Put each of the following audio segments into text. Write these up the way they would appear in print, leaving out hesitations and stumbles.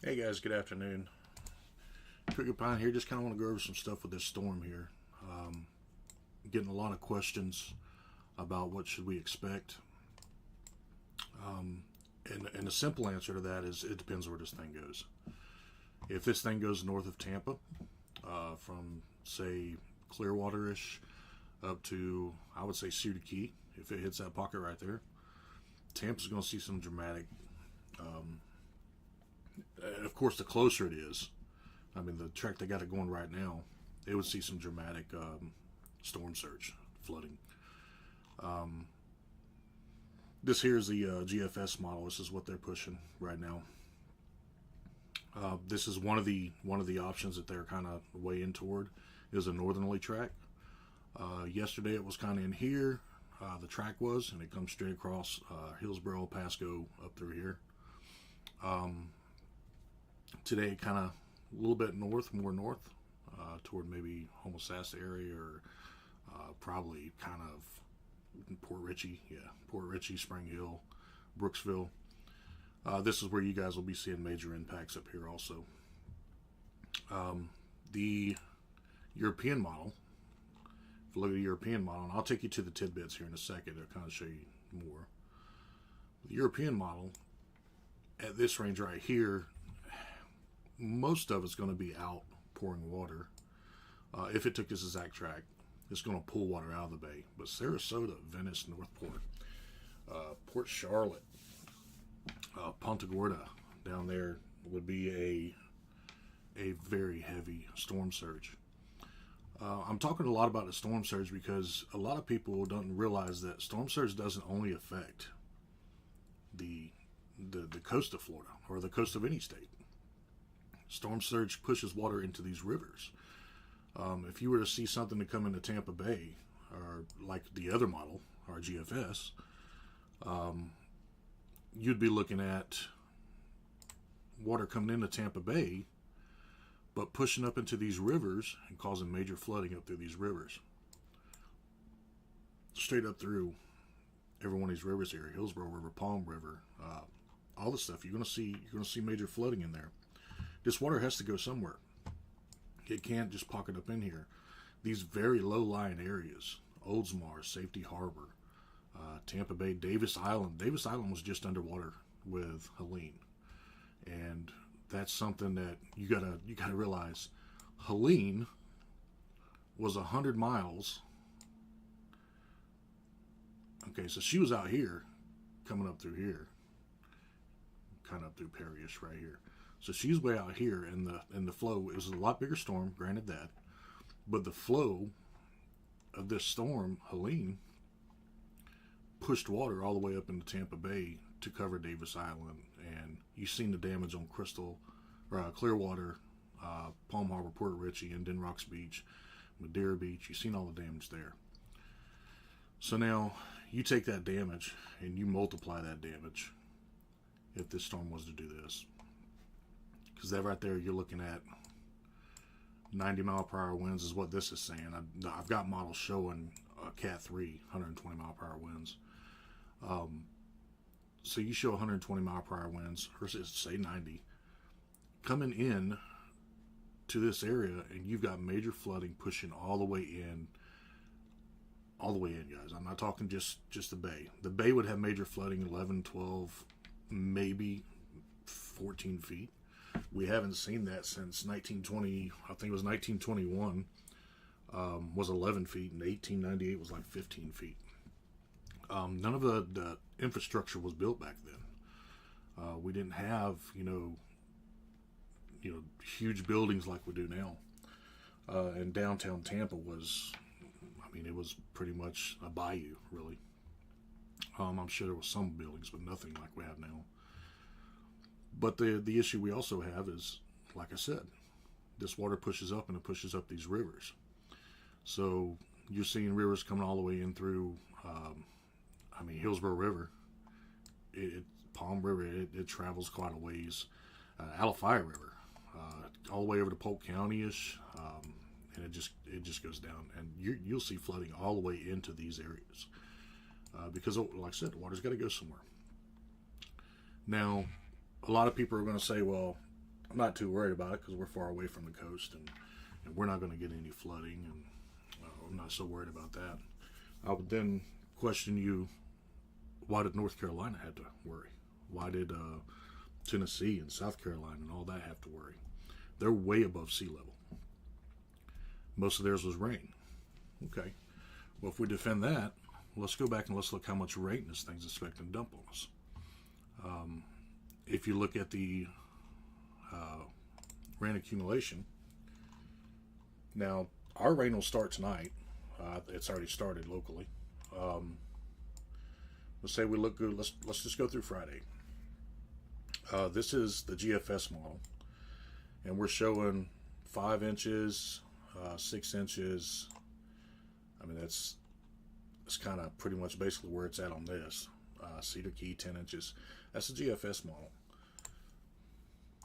Hey guys, good afternoon. Cricket Pine here. Just kind of want to go over some stuff with this storm here. Getting a lot of questions about what should we expect. And the simple answer to that is it depends where this thing goes. If this thing goes north of Tampa, from say Clearwater-ish up to, I would say, Cedar Key, if it hits that pocket right there, Tampa's going to see some dramatic. Of course, the closer it is, I mean, the track they got it going right now, it would see some dramatic storm surge, flooding. This here is the GFS model. This is what they're pushing right now. This is one of the options that they're kind of weighing toward is a northerly track. Yesterday it was kind of in here. The track was, and it comes straight across Hillsboro, Pasco, up through here. Today, kind of a little bit north, more north, toward maybe Homosassa area, or probably kind of Port Richey, Port Richey, Spring Hill, Brooksville. This is where you guys will be seeing major impacts up here also. The European model, if you look at the European model, and I'll take you to the tidbits here in a second to kind of show you more. The European model, at this range right here, most of it's going to be out pouring water. If it took this exact track, it's going to pull water out of the bay. But Sarasota, Venice, Northport, Port Charlotte, Punta Gorda down there would be a very heavy storm surge. I'm talking a lot about the storm surge because a lot of people don't realize that storm surge doesn't only affect the coast of Florida or the coast of any state. Storm surge pushes water into these rivers. If you were to see something to come into Tampa Bay, or like the other model, our GFS, you'd be looking at water coming into Tampa Bay, but pushing up into these rivers and causing major flooding up through these rivers. Straight up through every one of these rivers here, Hillsborough River, Palm River, all this stuff. You're going to see major flooding in there. This water has to go somewhere. It can't just pocket up in here. These very low-lying areas, Oldsmar, Safety Harbor, Tampa Bay, Davis Island. Davis Island was just underwater with Helene, and that's something that you gotta realize. Helene was 100 miles. Okay, so she was out here, coming up through here, kind of up through Perry-ish right here. So she's way out here, and the flow, it was a lot bigger storm, granted that, but the flow of this storm, Helene, pushed water all the way up into Tampa Bay to cover Davis Island, and you've seen the damage on Clearwater, Palm Harbor, Port Richey, and Den Rocks Beach, Madeira Beach. You've seen all the damage there. So now you take that damage and you multiply that damage if this storm was to do this. Because that right there, you're looking at 90 mile per hour winds is what this is saying. I've got models showing Cat 3, 120 mile per hour winds. So you show 120 mile per hour winds, or say 90, coming in to this area, and you've got major flooding pushing all the way in, guys. I'm not talking just the bay. The bay would have major flooding 11, 12, maybe 14 feet. We haven't seen that since 1920. I think it was 1921. Was 11 feet, and 1898 was like 15 feet. None of the infrastructure was built back then. We didn't have huge buildings like we do now. And downtown Tampa was, it was pretty much a bayou, really. I'm sure there was some buildings, but nothing like we have now. But the issue we also have is, like I said, this water pushes up, and it pushes up these rivers. So you're seeing rivers coming all the way in through, Hillsborough River, Palm River, it travels quite a ways. Alafaya River, all the way over to Polk County-ish, and it just goes down. And you'll see flooding all the way into these areas. Because, like I said, the water's got to go somewhere. Now, a lot of people are going to say, well, I'm not too worried about it because we're far away from the coast, and we're not going to get any flooding, and I'm not so worried about that. I would then question you, why did North Carolina have to worry? Why did Tennessee and South Carolina and all that have to worry? They're way above sea level. Most of theirs was rain. Okay. Well, if we defend that, let's go back and let's look how much rain this thing's expecting to dump on us. If you look at the rain accumulation, now our rain will start tonight. It's already started locally. Let's say we look good. Let's just go through Friday. This is the GFS model, and we're showing 5 inches, 6 inches. I mean, that's kind of pretty much basically where it's at on this. Cedar Key, 10 inches. That's the GFS model.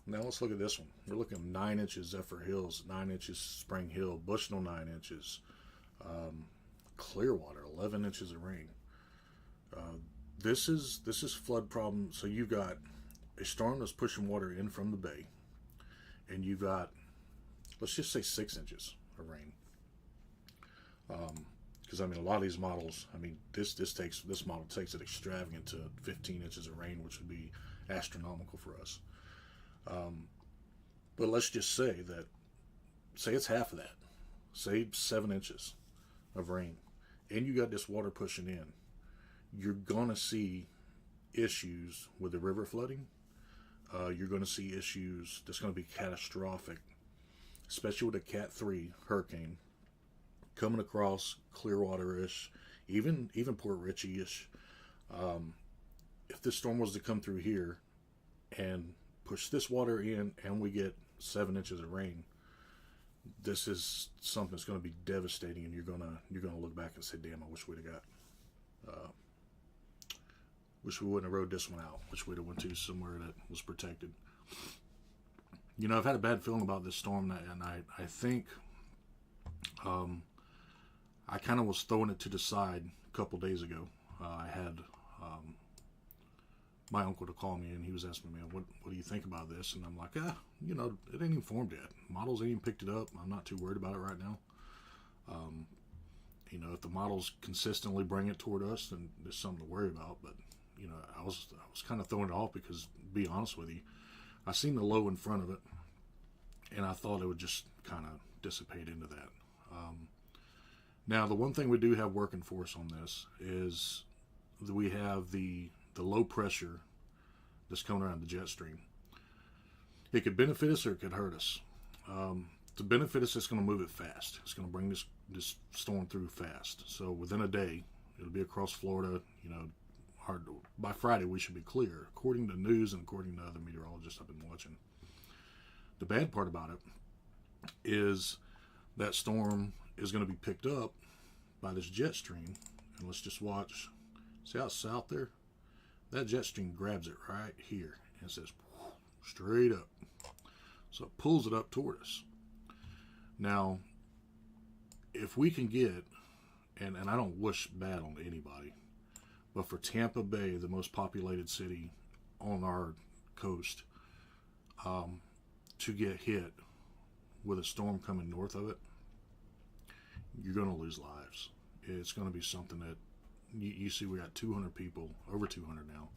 Now let's look at this one. We're looking at 9 inches Zephyr Hills, 9 inches Spring Hill, Bushnell 9 inches, Clearwater 11 inches of rain. This is flood problem. So you've got a storm that's pushing water in from the bay, and you've got, let's just say, 6 inches of rain. Because I mean, a lot of these models, I mean, this model takes it extravagant to 15 inches of rain, which would be astronomical for us. But let's just say it's half of that, say 7 inches of rain, and you got this water pushing in. You're gonna see issues with the river flooding. You're gonna see issues that's gonna be catastrophic, especially with a Cat 3 hurricane coming across Clearwater-ish, even Port Richey-ish. If this storm was to come through here and push this water in, and we get 7 inches of rain, this is something that's going to be devastating, and you're gonna look back and say, "Damn, I wish we'd have got, wish we wouldn't have rode this one out. Wish we'd have went to somewhere that was protected." You know, I've had a bad feeling about this storm, and I think I kind of was throwing it to the side a couple days ago. I had my uncle to call me, and he was asking me, what do you think about this? And I'm like, you know, it ain't even formed yet. Models ain't even picked it up. I'm not too worried about it right now. You know, if the models consistently bring it toward us, then there's something to worry about. But, you know, I was kind of throwing it off because, to be honest with you, I seen the low in front of it, and I thought it would just kind of dissipate into that. Now, the one thing we do have working for us on this is that we have the low pressure that's coming around the jet stream. It could benefit us or it could hurt us. To benefit us, it's going to move it fast. It's going to bring this storm through fast. So within a day, it'll be across Florida. You know, by Friday we should be clear, according to news and according to other meteorologists I've been watching. The bad part about it is that storm is going to be picked up by this jet stream, and let's just watch. See how south there? That jet stream grabs it right here and says straight up. So it pulls it up toward us. Now, if we can get, and I don't wish bad on anybody, but for Tampa Bay, the most populated city on our coast, to get hit with a storm coming north of it, you're going to lose lives. It's going to be something that you see. We got 200 people, over 200 now,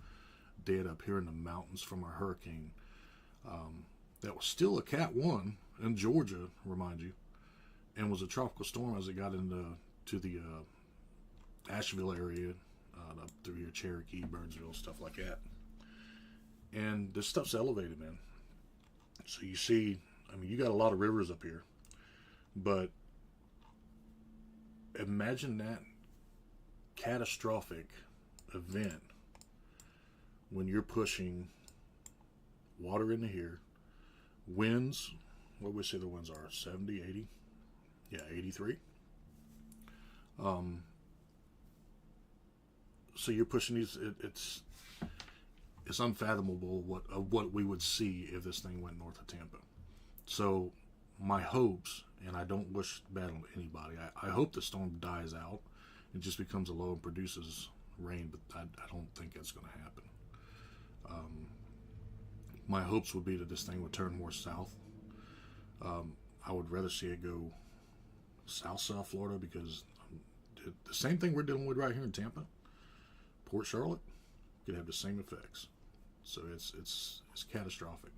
dead up here in the mountains from our hurricane. That was still a Cat 1 in Georgia, remind you, and was a tropical storm as it got into the Asheville area, up through here, Cherokee, Burnsville, stuff like that. And this stuff's elevated, man. So you see, I mean, you got a lot of rivers up here, but imagine that catastrophic event when you're pushing water into here, winds, what do we say the winds are, 70, 80? Yeah, 83. So you're pushing these, it's unfathomable what we would see if this thing went north of Tampa. So my hopes, and I don't wish bad on anybody, I hope the storm dies out and just becomes a low and produces rain, but I don't think that's going to happen. My hopes would be that this thing would turn more south. I would rather see it go South Florida, because the same thing we're dealing with right here in Tampa, Port Charlotte, could have the same effects. So it's catastrophic.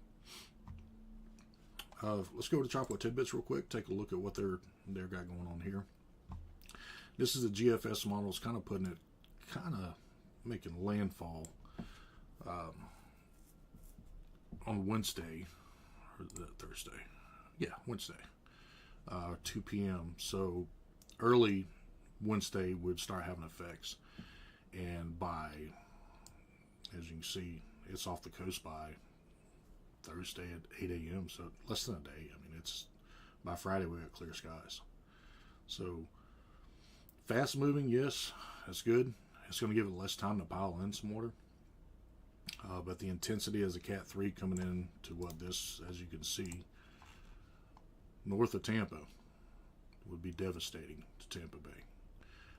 Let's go to Tropical Tidbits real quick. Take a look at what they're got going on here. This is the GFS model. It's kind of making landfall on Wednesday, or Thursday. Yeah, Wednesday, 2 p.m. So early Wednesday would start having effects, and by, as you can see, it's off the coast by Thursday at 8 a.m. So less than a day. I mean, it's by Friday we got clear skies. So fast moving, yes, that's good. It's going to give it less time to pile in some water. But the intensity as a Cat 3 coming in to what this, as you can see, north of Tampa, would be devastating to Tampa Bay.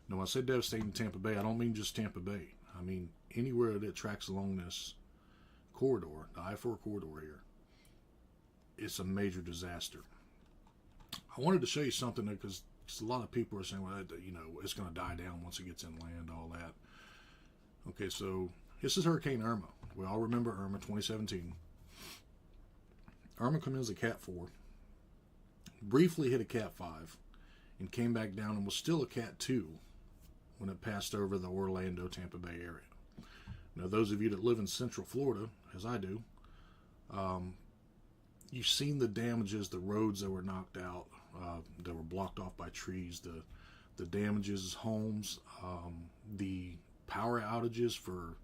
Now, when I say devastating to Tampa Bay, I don't mean just Tampa Bay. I mean anywhere that tracks along this corridor, the I-4 corridor here. It's a major disaster. I wanted to show you something because a lot of people are saying, well, it's going to die down once it gets inland, all that. Okay, so this is Hurricane Irma. We all remember Irma 2017. Irma came in as a Cat 4, briefly hit a Cat 5, and came back down and was still a Cat 2 when it passed over the Orlando, Tampa Bay area. Now, those of you that live in Central Florida, as I do, you've seen the damages, the roads that were knocked out, that were blocked off by trees, the damages, homes, the power outages for,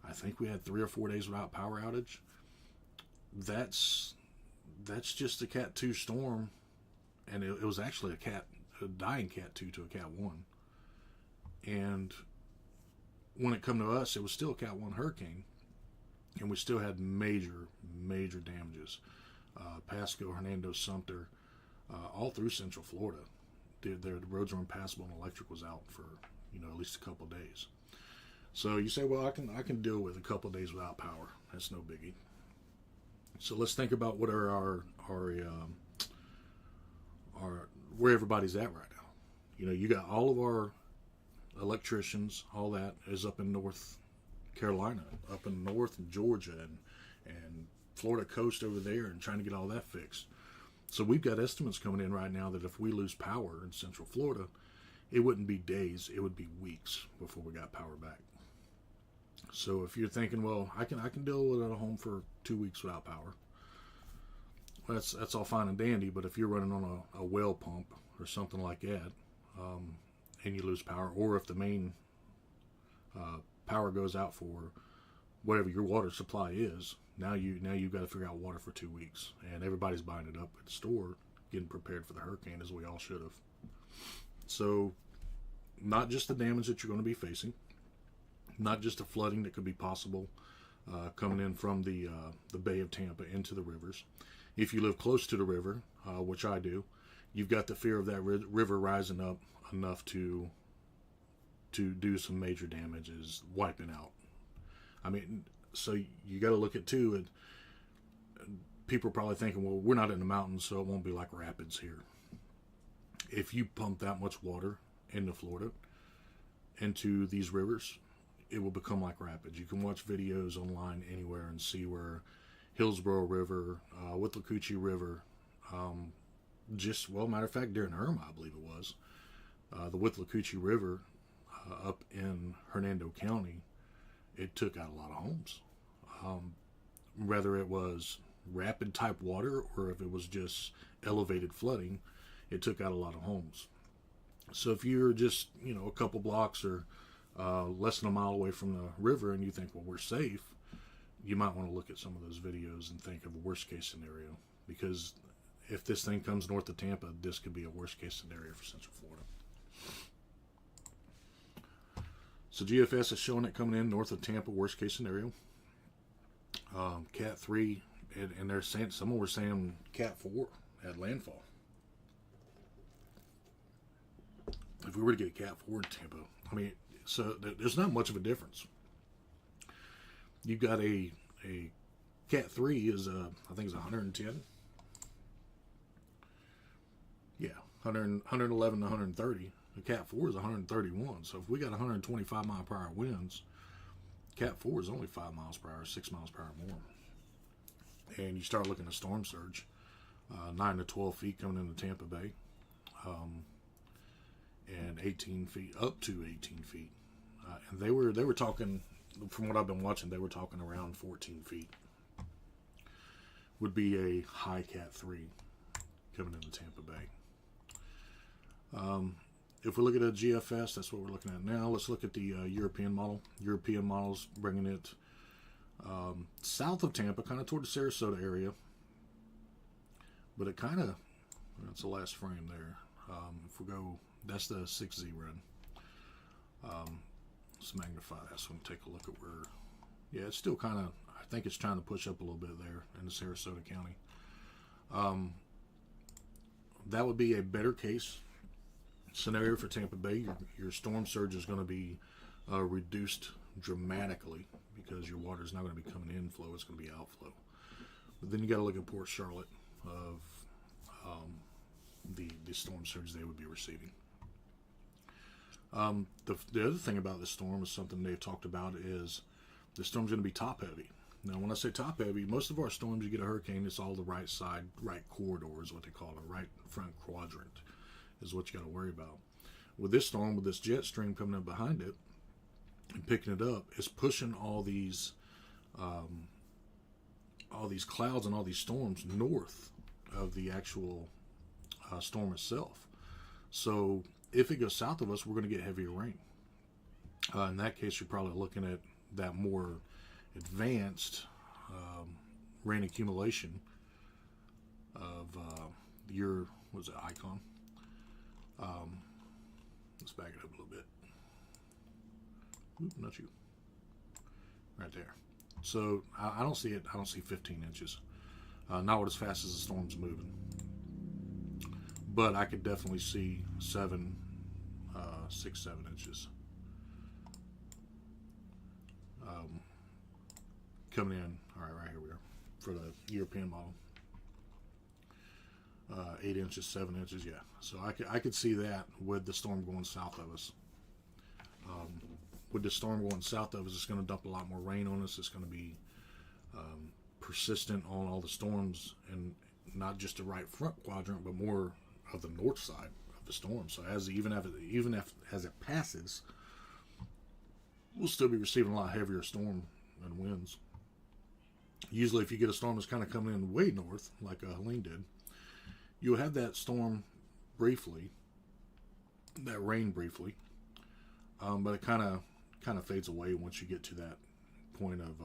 I think we had 3 or 4 days without power outage. That's just a Cat 2 storm, and it was actually a dying Cat 2 to a Cat 1. And when it come to us, it was still a Cat 1 hurricane, and we still had major damages. Pasco, Hernando, Sumter, all through Central Florida. The roads were impassable and electric was out for at least a couple of days. So you say, well, I can deal with a couple of days without power. That's no biggie. So let's think about what are our where everybody's at right now. You got all of our electricians, all that is up in North Carolina, up in North and Georgia and Florida coast over there, and trying to get all that fixed. So we've got estimates coming in right now that if we lose power in Central Florida, it wouldn't be days, it would be weeks before we got power back. So if you're thinking, well, I can deal with it at home for 2 weeks without power, that's all fine and dandy. But if you're running on a well pump or something like that, and you lose power, or if the main power goes out for whatever your water supply is, now you've got to figure out water for 2 weeks, and everybody's buying it up at the store, getting prepared for the hurricane, as we all should have. So, not just the damage that you're going to be facing, not just the flooding that could be possible coming in from the Bay of Tampa into the rivers. If you live close to the river, which I do, you've got the fear of that river rising up enough to do some major damages, wiping out. I mean, so you got to look at too, and people are probably thinking, well, we're not in the mountains, so it won't be like rapids here. If you pump that much water into Florida, into these rivers, it will become like rapids. You can watch videos online anywhere and see where Hillsborough River, Withlacoochee River, matter of fact, during Irma, I believe it was, the Withlacoochee River up in Hernando County, it took out a lot of homes. Whether it was rapid type water or if it was just elevated flooding, it took out a lot of homes. So if you're just, a couple blocks or less than a mile away from the river and you think, well, we're safe, you might want to look at some of those videos and think of a worst case scenario, because if this thing comes north of Tampa, this could be a worst case scenario for Central Florida. So GFS is showing it coming in north of Tampa, worst case scenario. Cat 3, and they're saying, someone was saying Cat 4 at landfall. If we were to get a Cat 4 in Tampa, I mean, so there's not much of a difference. You've got a Cat 3 is, I think it's 110. Yeah, 111 to 130. The Cat 4 is 131. So if we got 125 mile per hour winds, Cat 4 is only 5 miles per hour, 6 miles per hour more. And you start looking at storm surge, 9 to 12 feet coming into Tampa Bay, and 18 feet, up to 18 feet. And they were talking, from what I've been watching, they were talking around 14 feet. Would be a high Cat 3 coming into Tampa Bay. If we look at a GFS, that's what we're looking at now. Let's look at the European model. European model's bringing it south of Tampa, kind of toward the Sarasota area. But it kind of, that's the last frame there. If we go, that's the 6Z run. Let's magnify that so we can take a look at where, yeah, it's still kind of, I think it's trying to push up a little bit there in the Sarasota County. That would be a better case scenario for Tampa Bay. Your storm surge is going to be reduced dramatically because your water is not going to be coming in flow, it's going to be outflow. But then you got to look at Port Charlotte of the storm surge they would be receiving. The other thing about this storm is something they've talked about is the storm's going to be top heavy. Now, when I say top heavy, most of our storms, you get a hurricane, it's all the right side, right corridor is what they call it, right front quadrant is what you got to worry about. With this storm, with this jet stream coming up behind it and picking it up, it's pushing all these clouds and all these storms north of the actual storm itself. So if it goes south of us, we're going to get heavier rain. In that case, you're probably looking at that more advanced rain accumulation of your, what was it, Icon? Let's back it up a little bit. Oop, not you. Right there. So I don't see it. I don't see 15 inches. Not as fast as the storm's moving. But I could definitely see 6, 7 inches coming in. All right here we are for the European model. 8 inches, 7 inches, yeah. So I could see that with the storm going south of us. With the storm going south of us, it's going to dump a lot more rain on us. It's going to be persistent on all the storms, and not just the right front quadrant, but more of the north side of the storm. So even as it passes, we'll still be receiving a lot heavier storm and winds. Usually, if you get a storm that's kind of coming in way north, like Helene did, you'll have that storm briefly, that rain briefly, but it kind of fades away once you get to that point of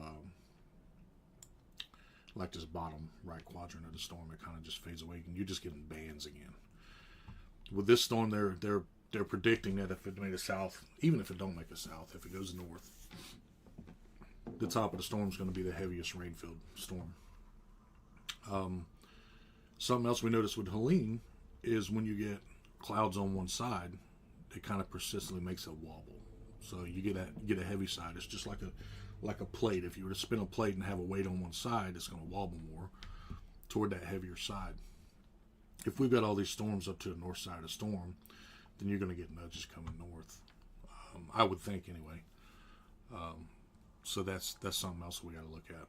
like this bottom right quadrant of the storm. It kind of just fades away, and you're just getting bands again. With this storm, they're predicting that if it made it south, even if it don't make it south, if it goes north, the top of the storm is going to be the heaviest rain-filled storm. Something else we noticed with Helene is when you get clouds on one side, it kind of persistently makes it wobble. So you get a heavy side. It's just like a plate. If you were to spin a plate and have a weight on one side, it's going to wobble more toward that heavier side. If we've got all these storms up to the north side of the storm, then you're going to get nudges coming north. I would think anyway. So that's something else we got to look at.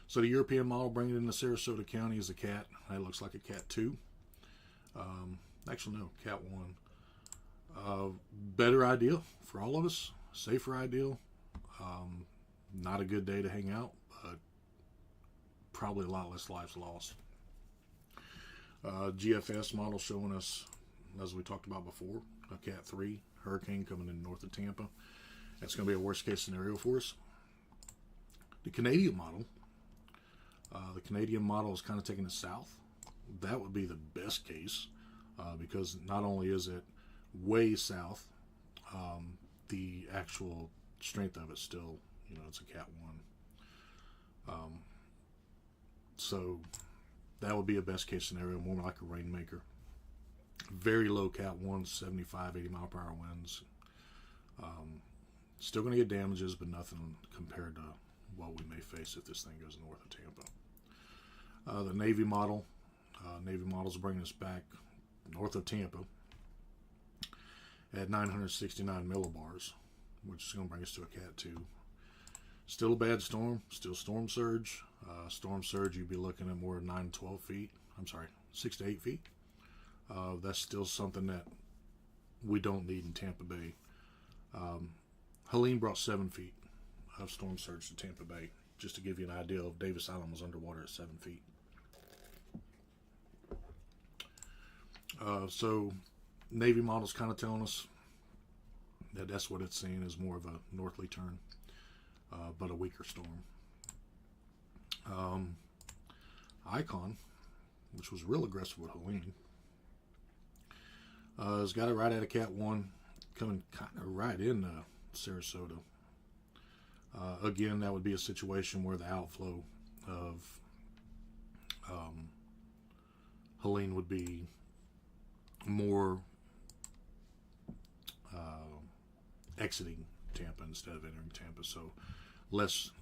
So the European model bringing it into Sarasota County is a Cat. It looks like a Cat 2. Actually, no, Cat 1. Better ideal for all of us. Safer ideal. Not a good day to hang out, but probably a lot less lives lost. GFS model showing us, as we talked about before, a Cat 3 hurricane coming in north of Tampa. That's going to be a worst case scenario for us. The Canadian model is kind of taking us south. That would be the best case because not only is it way south, the actual strength of it still, it's a Cat 1. So that would be a best case scenario, more like a rainmaker. Very low Cat 1, 75, 80 mile per hour winds. Still going to get damages, but nothing compared to what we may face if this thing goes north of Tampa. The Navy model. Navy models bringing us back north of Tampa at 969 millibars, which is going to bring us to a Cat 2. Still a bad storm, still storm surge. Storm surge, you'd be looking at more than 9 to 12 feet. I'm sorry, 6 to 8 feet. That's still something that we don't need in Tampa Bay. Helene brought 7 feet of storm surge to Tampa Bay, just to give you an idea of Davis Island was underwater at 7 feet. So Navy model's kind of telling us that that's what it's seeing is more of a northerly turn, but a weaker storm. Icon, which was real aggressive with Helene, has got it right at a Cat 1, coming kind of right into Sarasota. Again, that would be a situation where the outflow of Helene would be more exiting Tampa instead of entering Tampa, so less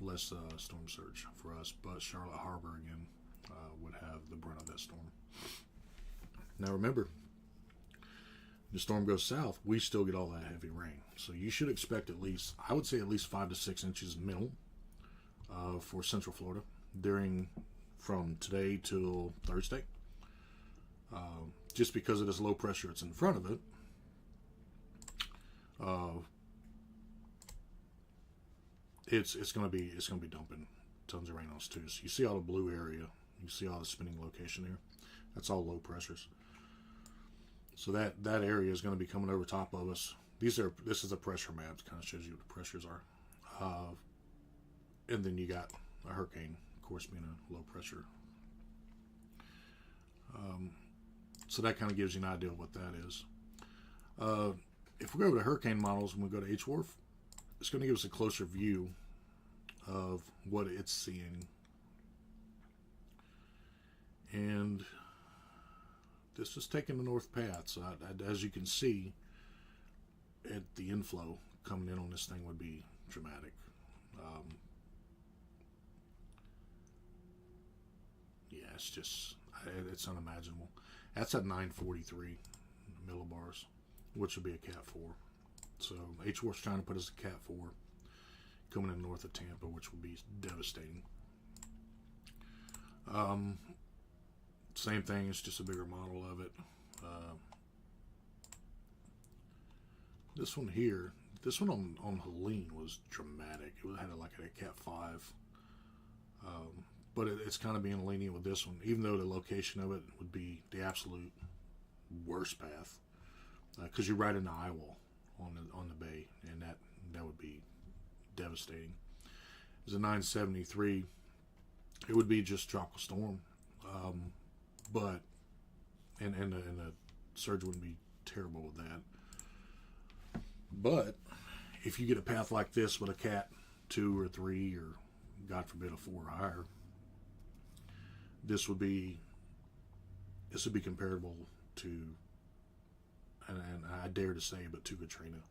storm surge for us. But Charlotte Harbor again would have the brunt of that storm. Now remember, the storm goes south, we still get all that heavy rain, so you should expect at least, I would say, at least 5 to 6 inches minimum for Central Florida from today till Thursday. Just because of this low pressure that's in front of it, it's going to be dumping tons of rain on us too. So you see all the blue area, you see all the spinning location there. That's all low pressures. So that area is going to be coming over top of us. This is a pressure map that kind of shows you what the pressures are. And then you got a hurricane, of course, being a low pressure. So that kind of gives you an idea of what that is. If we go over to hurricane models and we go to HWRF, it's going to give us a closer view of what it's seeing. And this is taking the north path. So as you can see, the inflow coming in on this thing would be dramatic. Yeah, it's unimaginable. That's at 943 millibars, which would be a Cat 4. So HWRF's trying to put us a Cat 4 coming in north of Tampa, which would be devastating. Same thing, it's just a bigger model of it. This one here, on Helene was dramatic. It had like a Cat 5. But it's kind of being lenient with this one, even though the location of it would be the absolute worst path, because you're right in the eye wall on the bay, and that would be devastating. It's a 973. It would be just tropical storm, but and the surge wouldn't be terrible with that. But if you get a path like this with a Cat 2 or 3, or God forbid a 4 or higher, this would be comparable to, and I dare to say, but to Katrina,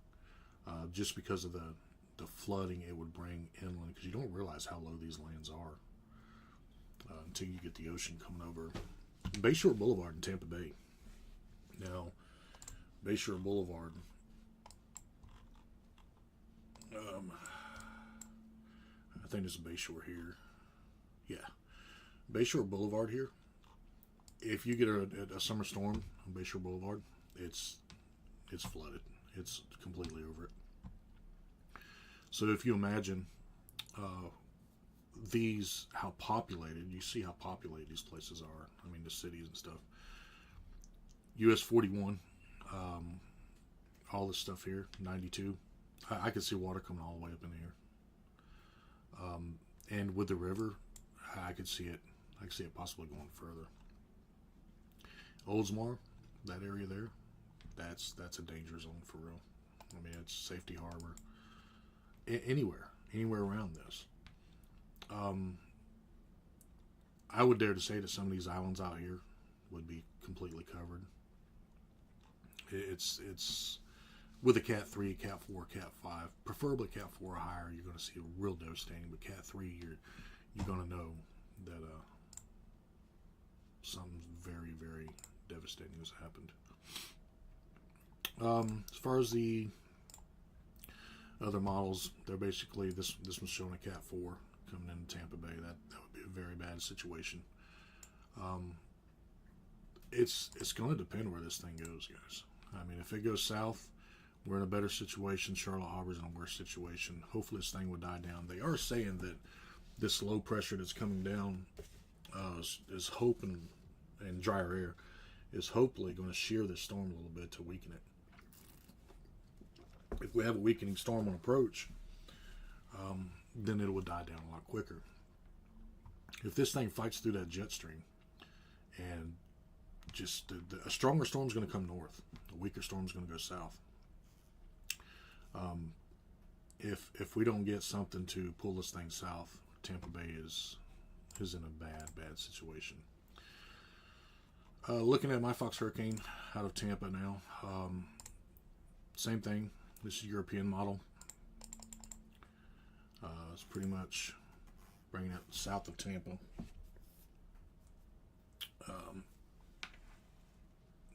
just because of the flooding it would bring inland, because you don't realize how low these lands are until you get the ocean coming over. Bayshore Boulevard in Tampa Bay. Now, Bayshore Boulevard, I think there's a Bayshore here. Yeah. Bayshore Boulevard here, if you get a summer storm on Bayshore Boulevard, it's flooded. It's completely over it. So if you imagine how populated, you see how populated these places are. I mean, the cities and stuff. US 41, all this stuff here, 92. I could see water coming all the way up in here. And with the river, I could see it possibly going further. Oldsmar, that area there, that's a danger zone for real. I mean, it's safety harbor. Anywhere around this. I would dare to say that some of these islands out here would be completely covered. It's with a Cat 3, Cat 4, Cat 5, preferably Cat 4 or higher, you're going to see a real devastating. But Cat 3, you're going to know that something very, very devastating has happened. As far as the other models, they're basically, this one's showing a Cat 4 coming into Tampa Bay. That would be a very bad situation. It's going to depend where this thing goes, guys. I mean, if it goes south, we're in a better situation. Charlotte Harbor's in a worse situation. Hopefully this thing will die down. They are saying that this low pressure that's coming down is hoping, and drier air, is hopefully going to shear this storm a little bit to weaken it. If we have a weakening storm on approach, then it will die down a lot quicker. If this thing fights through that jet stream, and just a stronger storm is going to come north, a weaker storm is going to go south. If we don't get something to pull this thing south, Tampa Bay is in a bad situation. Looking at my Fox Hurricane out of Tampa now, same thing. This is a European model. It's pretty much bringing it south of Tampa.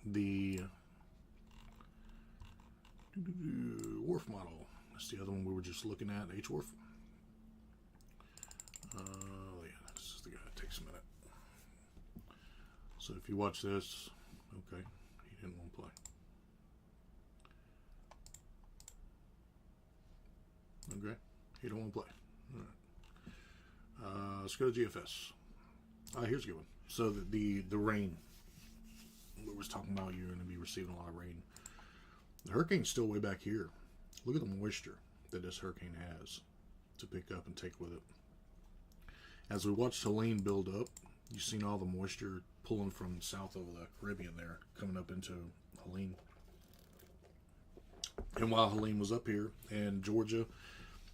The Wharf model. That's the other one we were just looking at, H-Wharf. Yeah, this is the guy that takes a minute. So if you watch this, okay, he didn't want to play. Okay, he don't want to play. All right. Let's go to GFS. Here's a good one. So the rain. We was talking about you're going to be receiving a lot of rain. The hurricane's still way back here. Look at the moisture that this hurricane has to pick up and take with it. As we watched Helene build up, you've seen all the moisture pulling from south of the Caribbean there, coming up into Helene. And while Helene was up here, and Georgia,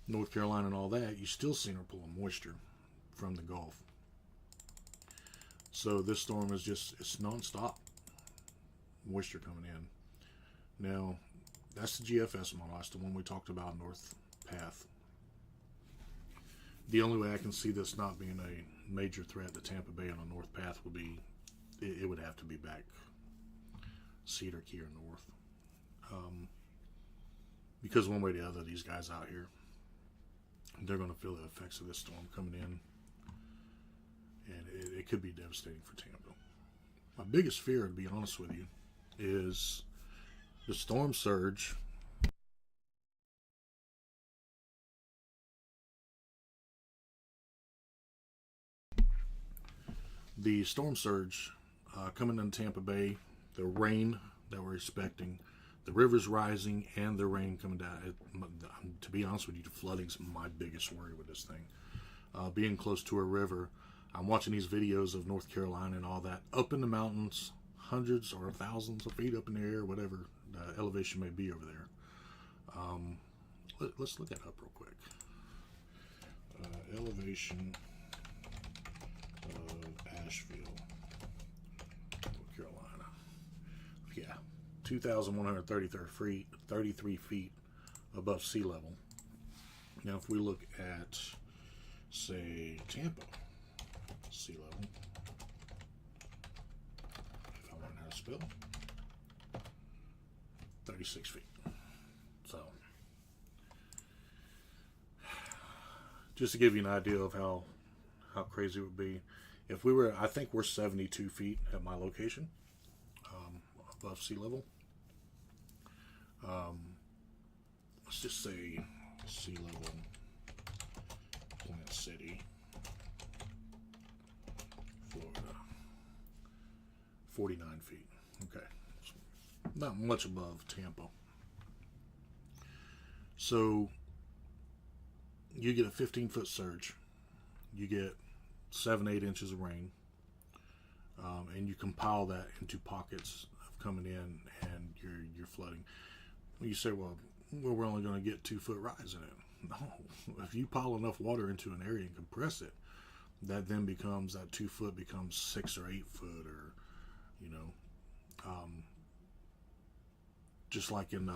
North Carolina, and all that, you still seen her pulling moisture from the Gulf. So this storm is it's nonstop moisture coming in. Now, that's the GFS model. That's the one we talked about, North Path. The only way I can see this not being a major threat to Tampa Bay on the North Path would be, it would have to be back Cedar Key or north. Because one way or the other, these guys out here, they're going to feel the effects of this storm coming in. And it could be devastating for Tampa. My biggest fear, to be honest with you, is the storm surge. The storm surge coming in Tampa Bay, the rain that we're expecting, the river's rising, and the rain coming down. To be honest with you, the flooding's my biggest worry with this thing. Being close to a river, I'm watching these videos of North Carolina and all that, up in the mountains, hundreds or thousands of feet up in the air, whatever the elevation may be over there. Let's look that up real quick. Elevation of Asheville, North Carolina. Yeah, 2,133 feet above sea level. Now, if we look at, say, Tampa, sea level, if I learn how to spell, 36 feet. So, just to give you an idea of how crazy it would be, if we were, I think we're 72 feet at my location, above sea level. Let's just say sea level, Plant City, Florida, 49 feet. Okay, so not much above Tampa. So you get a 15-foot surge, you get 7-8 inches of rain, and you compile that into pockets of coming in, and you're flooding. You say, well, we're only going to get 2-foot rise in it. No, if you pile enough water into an area and compress it, that then becomes, that 2 foot becomes 6 or 8 foot, or just like in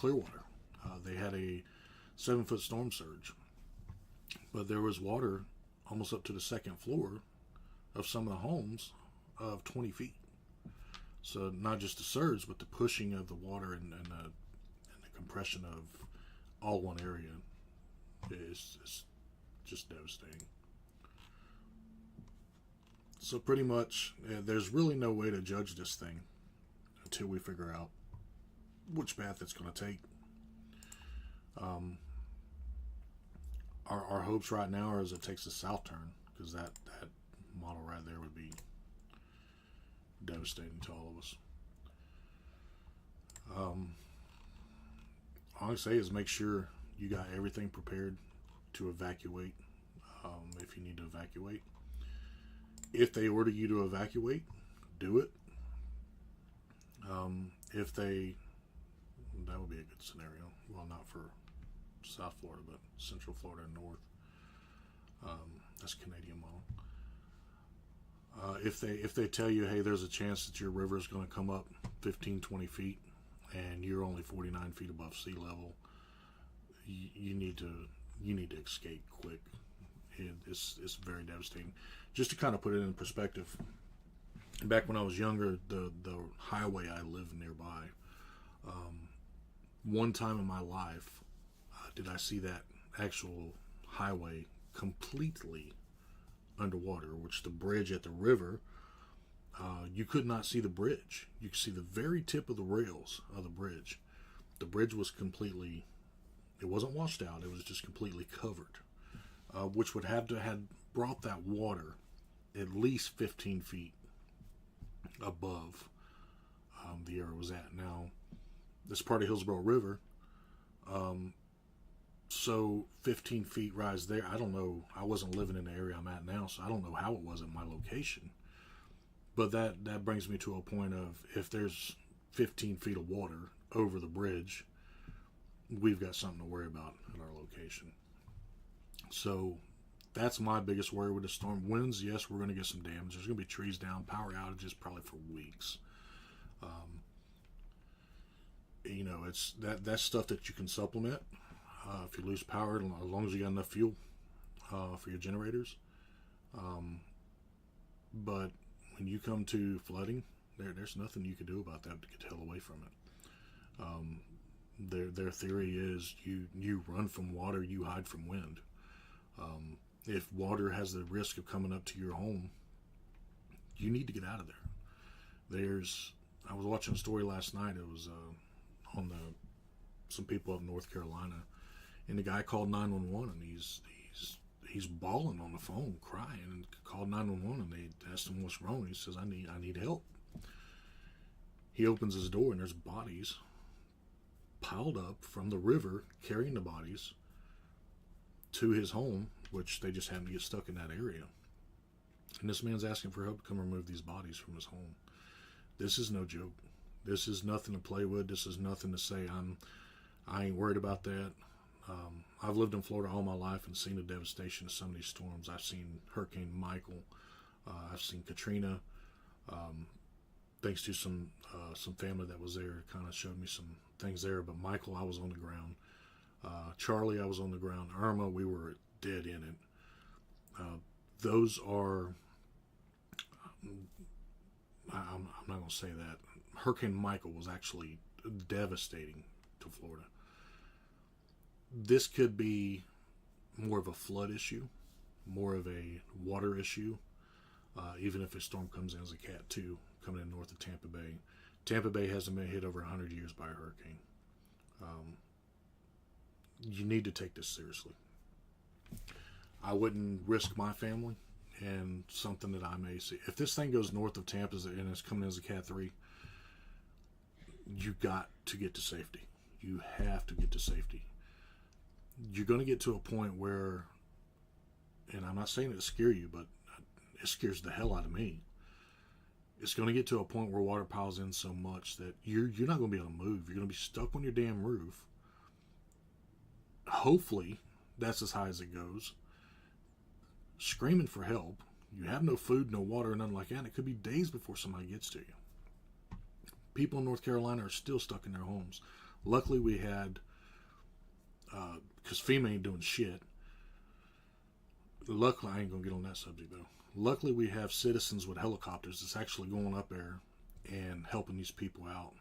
Clearwater. They had a 7-foot storm surge, but there was water almost up to the second floor of some of the homes of 20 feet. So not just the surge, but the pushing of the water and the compression of all one area is just devastating. So pretty much, there's really no way to judge this thing until we figure out which path it's going to take. Our hopes right now are as it takes a south turn, because that model right there would be devastating to all of us. All I say is make sure you got everything prepared to evacuate, if you need to evacuate. If they order you to evacuate, do it. That would be a good scenario. Well, not for South Florida, but Central Florida and North. That's Canadian model. If they tell you, hey, there's a chance that your river is going to come up 15, 20 feet, and you're only 49 feet above sea level, you need to escape quick. It's very devastating. Just to kind of put it in perspective, back when I was younger, the highway I lived nearby, one time in my life did I see that actual highway completely underwater, which the bridge at the river, you could not see the bridge. You could see the very tip of the rails of the bridge. The bridge was completely, it wasn't washed out, it was just completely covered, which would have to have brought that water at least 15 feet above the area it was at. Now, this part of Hillsborough River, so 15 feet rise there. I don't know. I wasn't living in the area I'm at now, so I don't know how it was at my location. But that brings me to a point of, if there's 15 feet of water over the bridge, we've got something to worry about at our location. So that's my biggest worry with the storm. Winds, yes, we're going to get some damage. There's going to be trees down, power outages probably for weeks. It's that's stuff that you can supplement if you lose power, as long as you got enough fuel for your generators. But when you come to flooding, there's nothing you can do about that to get the hell away from it. Their theory is you run from water, you hide from wind. If water has the risk of coming up to your home, you need to get out of there. I was watching a story last night. It was on some people up in North Carolina, and the guy called 911, and he's bawling on the phone, crying, and called 911, and they asked him what's wrong. He says, I need help. He opens his door, and there's bodies piled up from the river, carrying the bodies to his home, which they just happened to get stuck in that area. And this man's asking for help to come remove these bodies from his home. This is no joke. This is nothing to play with. This is nothing to say I ain't worried about that. I've lived in Florida all my life and seen the devastation of some of these storms. I've seen Hurricane Michael. I've seen Katrina. Thanks to some family that was there, kind of showed me some things there. But Michael, I was on the ground. Charlie, I was on the ground. Irma, we were dead in it. Those are, I'm not going to say that. Hurricane Michael was actually devastating to Florida. This could be more of a flood issue, more of a water issue, even if a storm comes in as a Cat 2 coming in north of Tampa Bay. Tampa Bay hasn't been hit over 100 years by a hurricane. You need to take this seriously. I wouldn't risk my family and something that I may see. If this thing goes north of Tampa and it's coming in as a Cat 3, you got to get to safety. You have to get to safety. You're going to get to a point where, and I'm not saying it to scare you, but it scares the hell out of me. It's going to get to a point where water piles in so much that you're not going to be able to move. You're going to be stuck on your damn roof. Hopefully, that's as high as it goes. Screaming for help. You have no food, no water, nothing like that. And it could be days before somebody gets to you. People in North Carolina are still stuck in their homes. Luckily, we had, because FEMA ain't doing shit. Luckily, I ain't going to get on that subject, though. Luckily, we have citizens with helicopters that's actually going up there and helping these people out.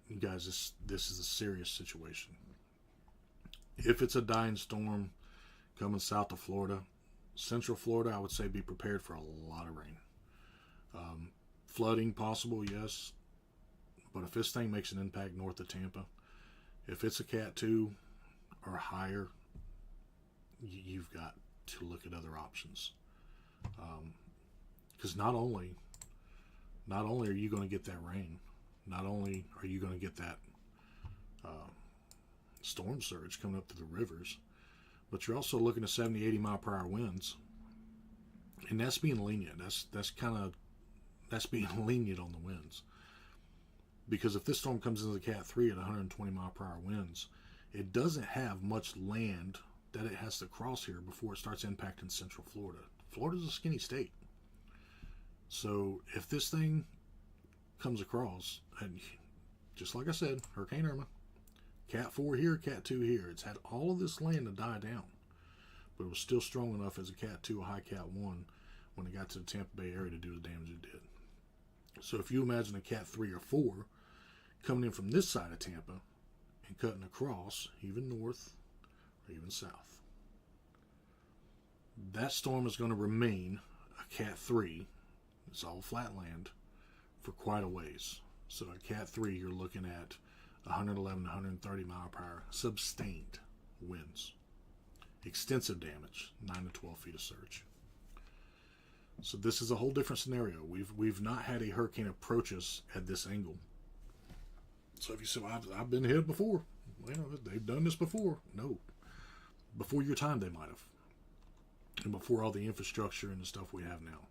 You guys, this is a serious situation. If it's a dying storm coming south of Florida, Central Florida, I would say be prepared for a lot of rain. Flooding possible, yes. But if this thing makes an impact north of Tampa, if it's a Cat 2 or higher, you've got to look at other options. Because not only are you going to get that rain, not only are you going to get that storm surge coming up to the rivers, but you're also looking at 70, 80 mile per hour winds. And that's being lenient. That's being lenient on the winds. Because if this storm comes into the Cat 3 at 120 mile per hour winds, it doesn't have much land that it has to cross here before it starts impacting Central Florida. Florida's a skinny state. So if this thing comes across, and just like I said, Hurricane Irma, Cat 4 here, Cat 2 here, it's had all of this land to die down, but it was still strong enough as a Cat 2, a high Cat 1, when it got to the Tampa Bay area to do the damage it did. So if you imagine a Cat 3 or 4 coming in from this side of Tampa and cutting across, even north or even south, that storm is going to remain a Cat 3. It's all flat land for quite a ways. So at Cat 3, you're looking at 111 to 130 mile per hour sustained winds. Extensive damage, 9 to 12 feet of surge. So this is a whole different scenario. We've not had a hurricane approach us at this angle. So if you say, well, I've been hit before. Well, they've done this before. No. Before your time, they might have. And before all the infrastructure and the stuff we have now.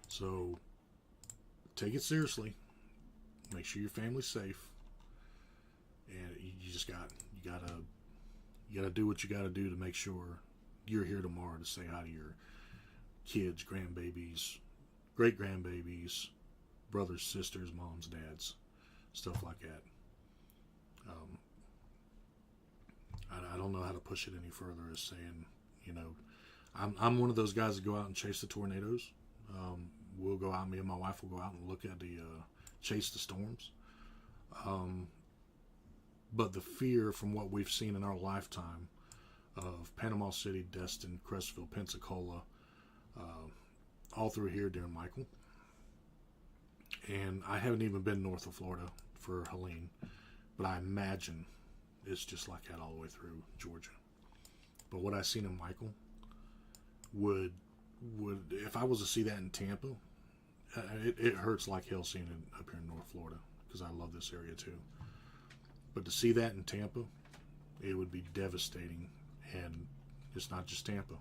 So take it seriously. Make sure your family's safe. And you gotta do what you gotta do to make sure you're here tomorrow to say hi to your kids, grandbabies, great grandbabies, brothers, sisters, moms, dads, stuff like that. I don't know how to push it any further as saying, I'm one of those guys that go out and chase the tornadoes. We'll go out, me and my wife will go out and look at chase the storms. But the fear from what we've seen in our lifetime of Panama City, Destin, Crestville, Pensacola, all through here during Michael. And I haven't even been north of Florida for Helene, but I imagine it's just like that all the way through Georgia. But what I seen in Michael would if I was to see that in Tampa, it hurts like hell seeing it up here in North Florida because I love this area too. But to see that in Tampa, it would be devastating. And it's not just Tampa.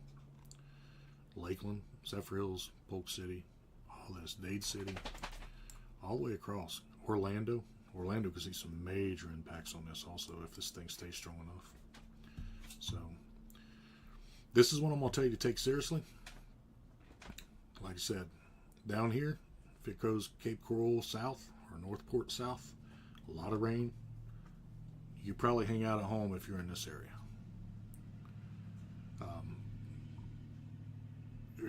Lakeland, Zephyr Hills, Polk City, all this, Dade City, all the way across. Orlando could see some major impacts on this also if this thing stays strong enough. So, this is what I'm going to tell you to take seriously. Like I said, down here, if it goes Cape Coral south or Northport south, a lot of rain. You probably hang out at home if you're in this area.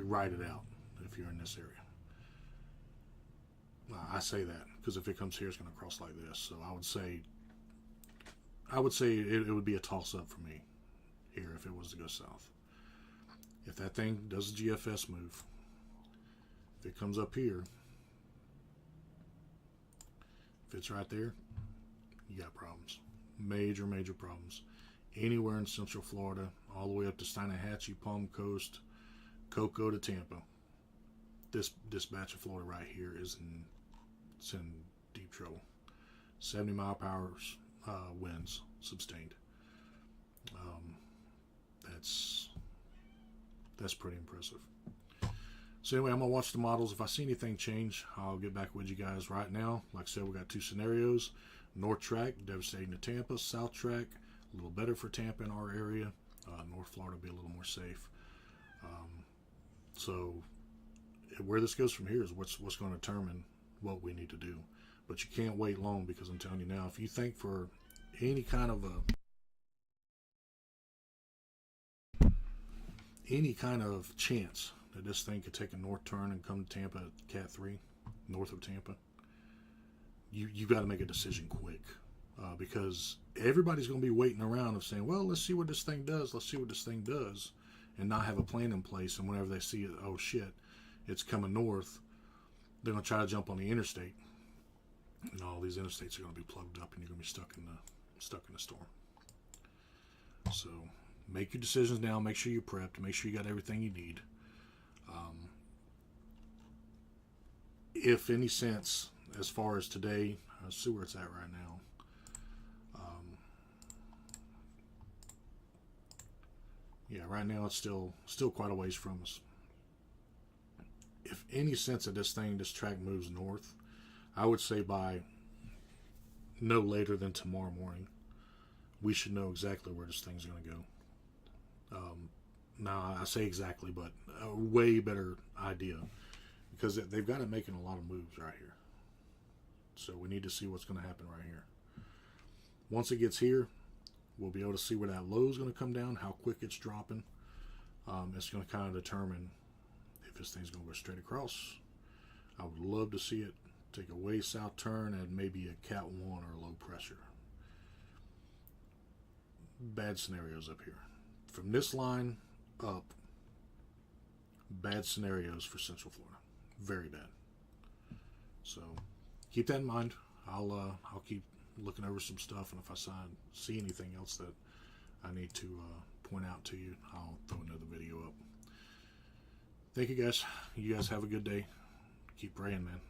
Ride it out if you're in this area. I say that because if it comes here, it's going to cross like this. So I would say it would be a toss-up for me here if it was to go south. If that thing does a GFS move, if it comes up here, if it's right there, you got problems. Major problems. Anywhere in Central Florida, all the way up to Steinhatchee, Palm Coast, Cocoa to Tampa. This batch of Florida right here is in deep trouble. 70 mile per hour winds sustained. That's pretty impressive. So anyway, I'm going to watch the models. If I see anything change, I'll get back with you guys. Right now, like I said, we got two scenarios. North track, devastating to Tampa. South track, a little better for Tampa in our area. North Florida will be a little more safe. So where this goes from here is what's going to determine what we need to do. But you can't wait long, because I'm telling you now, if you think for any kind of chance that this thing could take a north turn and come to Tampa at Cat 3, north of Tampa, you got to make a decision quick, because everybody's going to be waiting around of saying, well, let's see what this thing does, and not have a plan in place. And whenever they see it, oh shit, it's coming north, they're going to try to jump on the interstate, and all these interstates are going to be plugged up, and you're going to be stuck in the storm. So make your decisions now. Make sure you're prepped. Make sure you got everything you need. If any sense, as far as today, let's see where it's at right now. Yeah, right now it's still quite a ways from us. If any sense of this track moves north, I would say by no later than tomorrow morning, we should know exactly where this thing's going to go. Now, I say exactly, but a way better idea, because they've got it making a lot of moves right here. So we need to see what's going to happen right here. Once it gets here, we'll be able to see where that low is going to come down, how quick it's dropping. It's going to kind of determine if this thing's going to go straight across. I would love to see it take a way south turn and maybe a Cat 1 or low pressure. Bad scenarios up here. From this line up, bad scenarios for Central Florida. Very bad. So keep that in mind. I'll keep looking over some stuff, and if I see anything else that I need to point out to you, I'll throw another video up. Thank you guys. You guys have a good day. Keep praying, man.